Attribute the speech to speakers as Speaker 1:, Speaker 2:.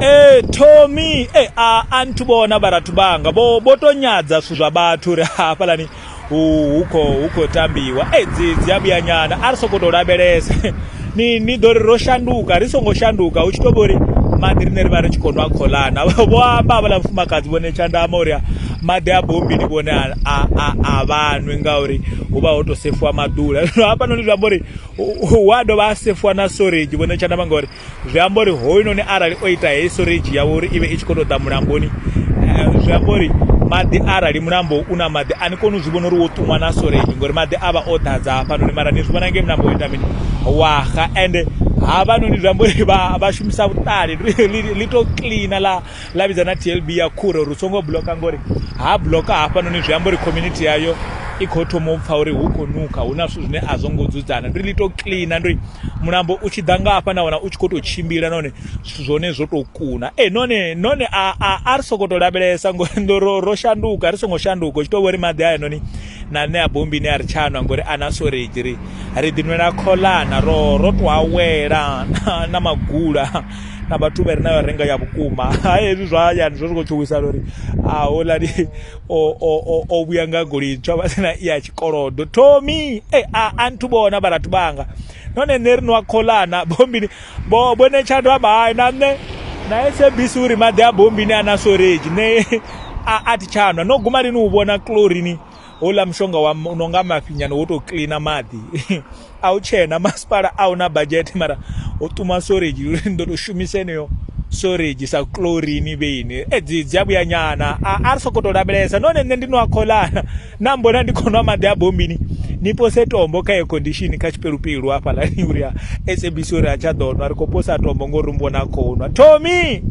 Speaker 1: Tommy antu bona baratu banga boto nyadza zva batu ri hapa lani ukho tambiwa dzidzi abiyanyana ari soko to lavhelesa ni dori roshanduka risongoshanduka uchitobori madhi rine riva richikonwa kholana voamba vala mufumakadzi Vho-netshandama uri madhi abombi ni vone avanhu ngauri uva wotosefuwa madhula apa noni zvambori wado vasefuwa na storage Vho-netshandama ngauri zvambori hoinoni arali oita hei storage yavo uri ive ichikotoda mulamboni zvambori madhi arali mulambo una madhi anikoni uzvivona uri wotumwa na storage ngori madhi ava otadza apa noni mara nizvivona nge mulambo oita mini waha and hava noni zvambori vashumisa utali lito cleana lavidza na TLB yakure rusongo bloka ngori ha bloka hapa noni zvambori community yayo ikotomopfa uri hukonuka una zvinhu zvine azongodzudzana ndiri lito cleana ndiri mulambo uchidhanga apa naona uchikotochimbira none zvone zvotokuna none ari soko to lavhelesa ngoro roshanduka risongoshanduka uchitovori madhi aya noni nane abombi ne ari chanwa ngori ana storage ridhinwena kholana rotwawela na magula na vatu vari nayo renga ya vukuma hezvi zvayani zvorikochuwisa lori oladi obuya ngagoli itsva vasina iya chikorodo Tommy antu bona varatu banga none nerinwa kholana bombini Vho-netshandama hayi nane na SABC uri madhi abombini ana storage ne ati chanwa noguma rini uvona chlorine ola mshonga unonga mafinyano wotocleana madhi auchena masipala auna budget mara otuma storage ndotoshumiseneyo storage sa chlorine veni dzidzi abuyanyana ari soko to lavhelesa none nne ndinwa kholana nambona ndikonwa madhi abombini nipo setombo kaye condition kachiperuperu apa lani uri SABC uri achadonwa rikoposa tombo ngori mbona konwa Tommy